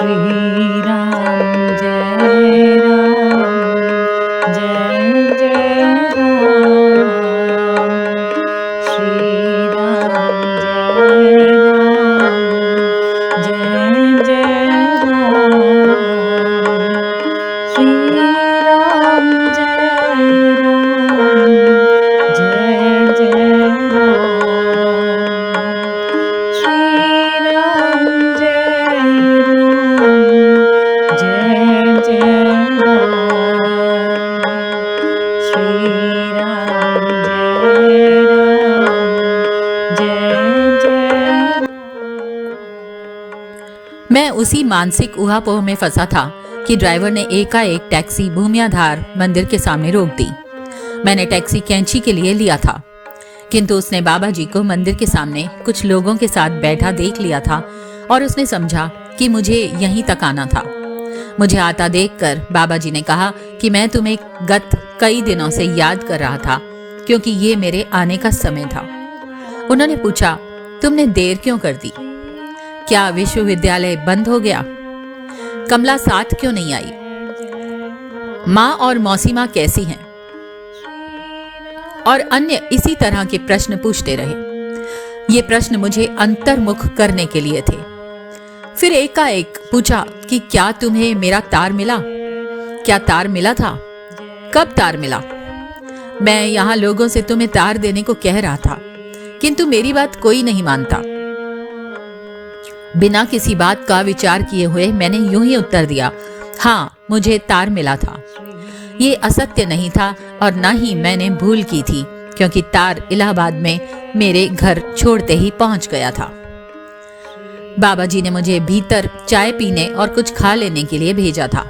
श्री राम जय राम जय जय राम। श्री राम जय राम जय जय राम। श्री राम जय राम जय जय राम। श्री राम जय राम जय जय राम। श्री राम जय राम जय जय राम। मैं उसी मानसिक ऊहापोह में फंसा था कि ड्राइवर ने एकाएक टैक्सी भूमियाधार मंदिर के सामने रोक दी। मैंने टैक्सी कैंची के लिए लिया था, किंतु उसने बाबा जी को मंदिर के सामने कुछ लोगों के साथ बैठा देख लिया था और उसने समझा कि मुझे यहीं तक आना था। मुझे आता देखकर बाबा जी ने कहा कि मैं तुम्हें गत कई दिनों से याद कर रहा था, क्योंकि ये मेरे आने का समय था। उन्होंने पूछा, तुमने देर क्यों कर दी? क्या विश्वविद्यालय बंद हो गया? कमला साथ क्यों नहीं आई? माँ और मौसी माँ कैसी हैं? और अन्य इसी तरह के प्रश्न पूछते रहे। ये प्रश्न मुझे अंतर्मुख करने के लिए थे। फिर एकाएक पूछा कि क्या तुम्हें मेरा तार मिला? क्या तार मिला था? कब तार मिला? मैं यहाँ लोगों से तुम्हें तार देने को कह रहा था, किंतु मेरी बात कोई नहीं मानता। बिना किसी बात का विचार किए हुए मैंने यूं ही उत्तर दिया, हाँ, मुझे तार मिला था। ये असत्य नहीं था और न ही मैंने भूल की थी, क्योंकि तार इलाहाबाद में मेरे घर छोड़ते ही पहुंच गया था। बाबा जी ने मुझे भीतर चाय पीने और कुछ खा लेने के लिए भेजा था।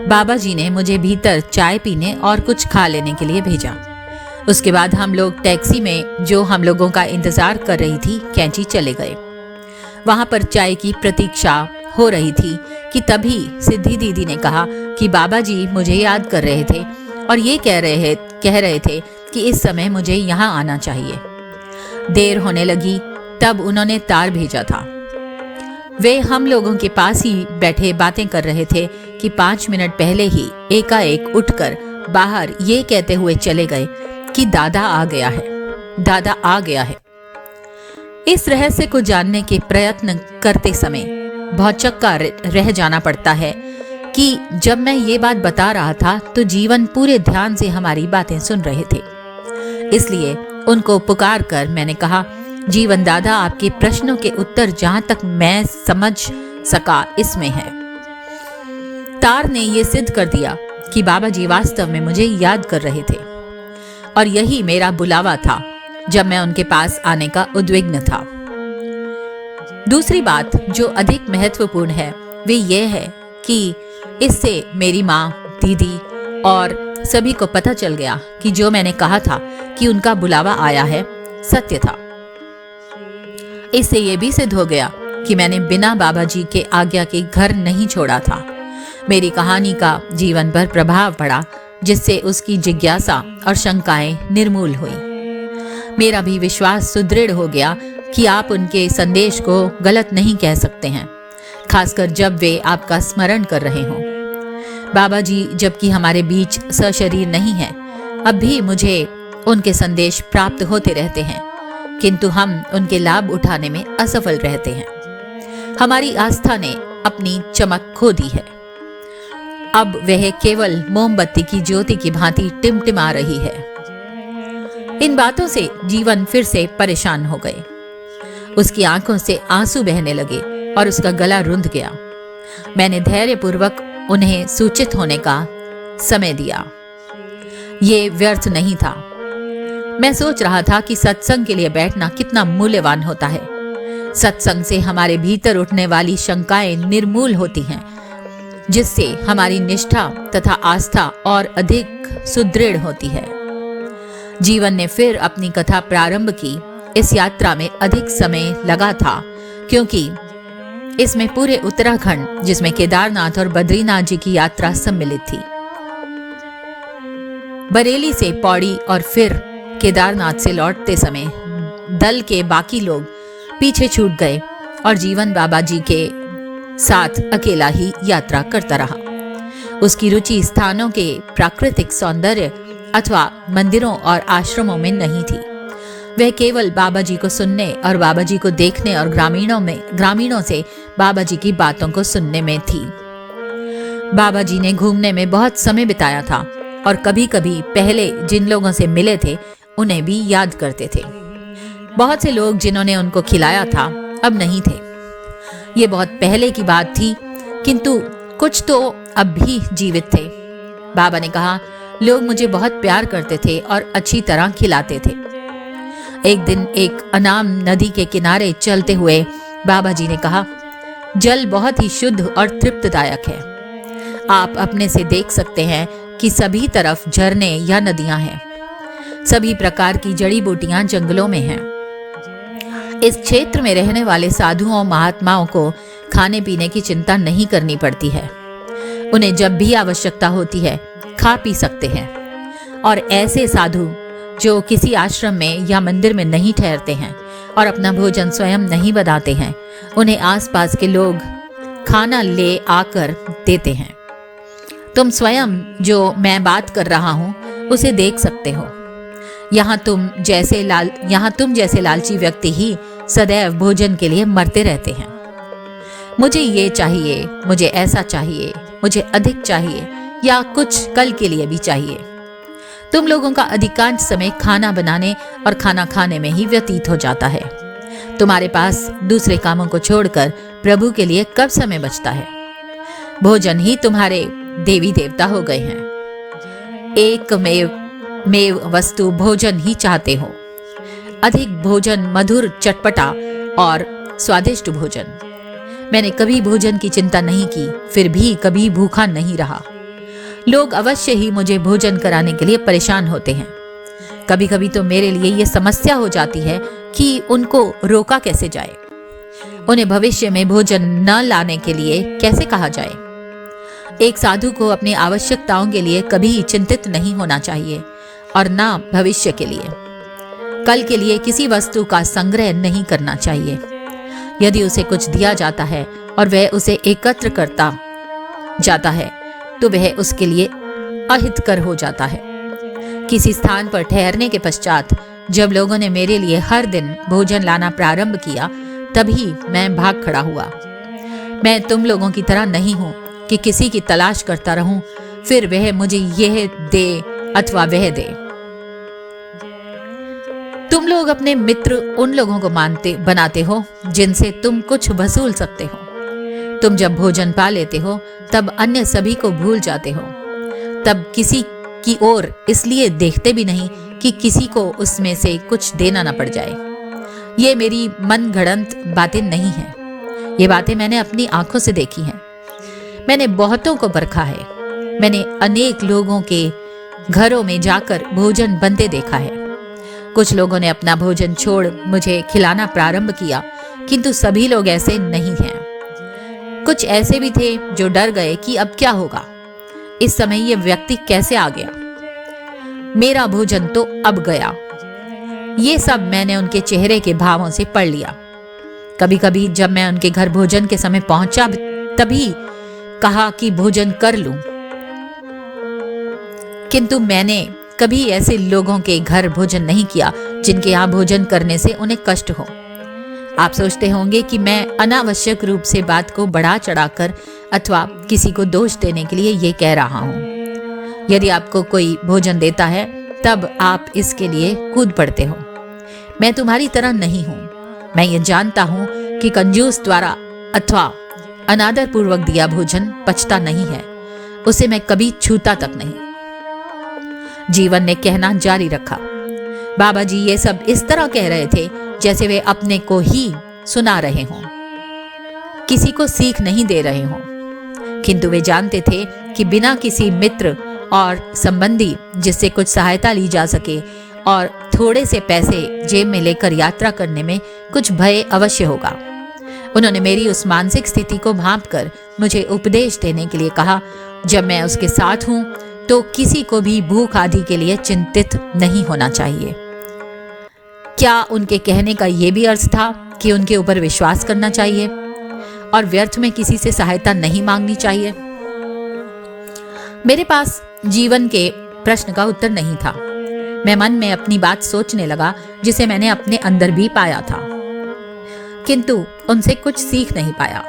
बाबा जी ने मुझे भीतर चाय पीने और कुछ खा लेने के लिए भेजा। उसके बाद हम लोग टैक्सी में, जो हम लोगों का इंतजार कर रही थी, कैंची चले गए। वहां पर चाय की प्रतीक्षा हो रही थी कि तभी सिद्धि दीदी ने कहा कि बाबा जी मुझे याद कर रहे थे और ये कह रहे थे कि इस समय मुझे यहाँ आना चाहिए। देर होने लगी तब उन्होंने तार भेजा था। वे हम लोगों के पास ही बैठे बातें कर रहे थे कि 5 मिनट पहले ही एकाएक उठकर बाहर ये कहते हुए चले गए कि दादा आ गया है, दादा आ गया है। इस रहस्य को जानने के प्रयत्न करते समय भौचक्का रह जाना पड़ता है कि जब मैं ये बात बता रहा था तो जीवन पूरे ध्यान से हमारी बातें सुन रहे थे। इसलिए उनको पुकार कर मैंने कहा, जीवन दादा, आपके प्रश्नों के उत्तर जहां तक मैं समझ सका इसमें है। तार ने यह सिद्ध कर दिया कि बाबा जी वास्तव में मुझे याद कर रहे थे और यही मेरा बुलावा था जब मैं उनके पास आने का उद्विग्न था। दूसरी बात जो अधिक महत्वपूर्ण है वे ये है कि इससे मेरी माँ, दीदी और सभी को पता चल गया कि जो मैंने कहा था कि उनका बुलावा आया है, सत्य था। इससे ये भी सिद्ध हो गया कि मैंने बिना बाबा जी के आज्ञा के घर नहीं छोड़ा था। मेरी कहानी का जीवन पर प्रभाव पड़ा, जिससे उसकी जिज्ञासा और शंकाएं निर्मूल हुई। मेरा भी विश्वास सुदृढ़ हो गया कि आप उनके संदेश को गलत नहीं कह सकते हैं, खासकर जब वे आपका स्मरण कर रहे हों। बाबा जी जबकि हमारे बीच सशरीर नहीं हैं, अब भी मुझे उनके संदेश प्राप्त होते रहते हैं, किंतु हम उनके लाभ उठाने में असफल रहते हैं। हमारी आस्था ने अपनी चमक खो दी है। अब वह केवल मोमबत्ती की ज्योति की भांति टिमटिमा रही है। इन बातों से जीवन फिर से परेशान हो गए। उसकी आंखों से आंसू बहने लगे और उसका गला रुंध गया। मैंने धैर्यपूर्वक उन्हें सूचित होने का समय दिया। ये व्यर्थ नहीं था। मैं सोच रहा था कि सत्संग के लिए बैठना कितना मूल्यवान होता है। सत्संग से हमारे भीतर उठने वाली शंकाएं निर्मूल होती हैं, जिससे हमारी निष्ठा तथा आस्था और अधिक सुदृढ़ होती है। जीवन ने फिर अपनी कथा प्रारंभ की। इस यात्रा में अधिक समय लगा था, क्योंकि इसमें पूरे उत्तराखंड, जिसमें केदारनाथ और बद्रीनाथ जी की यात्रा सम्मिलित थी। बरेली से पौड़ी और फिर केदारनाथ से लौटते समय दल के बाकी लोग पीछे छूट गए और जीवन बाबा जी के साथ अकेला ही यात्रा करता रहा। उसकी रुचि स्थानों के प्राकृतिक सौंदर्य अथवा मंदिरों और आश्रमों में नहीं थी। वह केवल बाबा जी को सुनने और बाबा जी को देखने और ग्रामीणों से बाबा जी की बातों को सुनने में थी। बाबा जी ने घूमने में बहुत समय बिताया था और कभी कभी पहले जिन लोगों से मिले थे उन्हें भी याद करते थे। बहुत से लोग जिन्होंने उनको खिलाया था अब नहीं थे। ये बहुत पहले की बात थी, किंतु कुछ तो अब भी जीवित थे। बाबा ने कहा, लोग मुझे बहुत प्यार करते थे और अच्छी तरह खिलाते थे। एक दिन एक अनाम नदी के किनारे चलते हुए बाबा जी ने कहा, जल बहुत ही शुद्ध और तृप्तदायक है। आप अपने से देख सकते हैं कि सभी तरफ झरने या नदियां हैं। सभी प्रकार की जड़ी बूटियां जंगलों में हैं। इस क्षेत्र में रहने वाले साधुओं महात्माओं को खाने पीने की चिंता नहीं करनी पड़ती है। उन्हें जब भी आवश्यकता होती है खा पी सकते हैं। और ऐसे साधु जो किसी आश्रम में या मंदिर में नहीं ठहरते हैं और अपना भोजन स्वयं नहीं बनाते हैं, उन्हें आसपास के लोग खाना ले आकर देते हैं। तुम स्वयं जो मैं बात कर रहा हूं उसे देख सकते हो। यहाँ तुम जैसे लालची व्यक्ति ही सदैव भोजन के लिए मरते रहते हैं। मुझे ये चाहिए, मुझे ऐसा चाहिए, मुझे अधिक चाहिए या कुछ कल के लिए भी चाहिए। तुम लोगों का अधिकांश समय खाना बनाने और खाना खाने में ही व्यतीत हो जाता है। तुम्हारे पास दूसरे कामों को छोड़कर प्रभु के लिए कब समय बचता है? भोजन ही तुम्हारे देवी देवता हो गए हैं। एक मेव वस्तु भोजन ही चाहते हो। अधिक भोजन, मधुर, चटपटा और स्वादिष्ट भोजन। मैंने कभी भोजन की चिंता नहीं की, फिर भी कभी भूखा नहीं रहा। लोग अवश्य ही मुझे भोजन कराने के लिए परेशान होते हैं। कभी कभी तो मेरे लिए ये समस्या हो जाती है कि उनको रोका कैसे जाए। उन्हें भविष्य में भोजन न लाने के लिए कैसे कहा जाए। एक साधु को अपनी आवश्यकताओं के लिए कभी चिंतित नहीं होना चाहिए और ना भविष्य के लिए। कल के लिए किसी वस्तु का संग्रह नहीं करना चाहिए। यदि उसे कुछ दिया जाता है और वह उसे एकत्र करता जाता है तो वह उसके लिए अहितकर हो जाता है। किसी स्थान पर ठहरने के पश्चात जब लोगों ने मेरे लिए हर दिन भोजन लाना प्रारंभ किया, तभी मैं भाग खड़ा हुआ। मैं तुम लोगों की तरह नहीं हूं कि किसी की तलाश करता रहूं, फिर वह मुझे यह दे अथवा वह दे। तुम लोग अपने मित्र उन लोगों को बनाते हो जिनसे तुम कुछ वसूल सकते हो। तुम जब भोजन पा लेते हो तब अन्य सभी को भूल जाते हो। तब किसी की ओर इसलिए देखते भी नहीं कि किसी को उसमें से कुछ देना न पड़ जाए। ये मेरी मनगढ़ंत बातें नहीं हैं। ये बातें मैंने अपनी आंखों से देखी हैं। मैंने बहुतों को परखा है। मैंने अनेक लोगों के घरों में जाकर भोजन बनते देखा है। कुछ लोगों ने अपना भोजन छोड़ मुझे खिलाना प्रारंभ किया, किंतु सभी लोग ऐसे नहीं हैं। कुछ ऐसे भी थे जो डर गए कि अब क्या होगा, इस समय ये व्यक्ति कैसे आ गया, मेरा भोजन तो अब गया। ये सब मैंने उनके चेहरे के भावों से पढ़ लिया। कभी कभी जब मैं उनके घर भोजन के समय पहुंचा तभी कहा कि भोजन कर लूं, किंतु मैंने कभी ऐसे लोगों के घर भोजन नहीं किया जिनके यहाँ भोजन करने से उन्हें कष्ट हो। आप सोचते होंगे कि मैं अनावश्यक रूप से बात को बढ़ा चढ़ाकर अथवा किसी को दोष देने के लिए ये कह रहा हूँ। यदि आपको कोई भोजन देता है तब आप इसके लिए कूद पड़ते हो। मैं तुम्हारी तरह नहीं हूँ। मैं ये जानता हूँ कि कंजूस द्वारा अथवा अनादर पूर्वक दिया भोजन पचता नहीं है। उसे मैं कभी छूता तक नहीं। जीवन ने कहना जारी रखा। बाबा जी ये सब इस तरह कह रहे थे जैसे वे अपने को ही सुना रहे हों, किसी को सीख नहीं दे रहे हों। किंतु वे जानते थे कि बिना किसी मित्र और संबंधी जिससे कुछ सहायता ली जा सके और थोड़े से पैसे जेब में लेकर यात्रा करने में कुछ भय अवश्य होगा। उन्होंने मेरी उस मानसिक स्थिति को भांपकर मुझे उपदेश देने के लिए कहा, जब मैं उसके साथ हूं तो किसी को भी भूख आदि के लिए चिंतित नहीं होना चाहिए। क्या उनके कहने का ये भी अर्थ था कि उनके ऊपर विश्वास करना चाहिए और व्यर्थ में किसी से सहायता नहीं मांगनी चाहिए? मेरे पास जीवन के प्रश्न का उत्तर नहीं था। मैं मन में अपनी बात सोचने लगा, जिसे मैंने अपने अंदर भी पाया था, किंतु उनसे कुछ सीख नहीं पाया।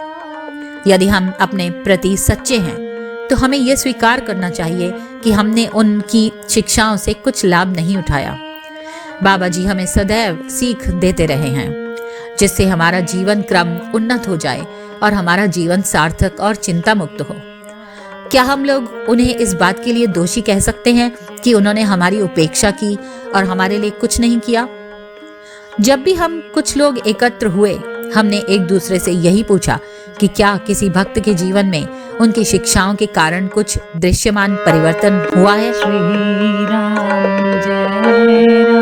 यदि हम अपने प्रति सच्चे हैं तो हमें यह स्वीकार करना चाहिए कि हमने उनकी शिक्षाओं से कुछ लाभ नहीं उठाया। बाबा जी हमें सदैव सीख देते रहे हैं, जिससे हमारा जीवन क्रम उन्नत हो जाए और हमारा जीवन सार्थक और चिंता मुक्त हो। क्या हम लोग उन्हें इस बात के लिए दोषी कह सकते हैं कि उन्होंने हमारी उपेक्षा की और हमारे लिए कुछ नहीं किया? जब भी हम कुछ लोग एकत्र हुए, हमने एक दूसरे से यही पूछा कि क्या किसी भक्त के जीवन में उनकी शिक्षाओं के कारण कुछ दृश्यमान परिवर्तन हुआ है? श्री राम जय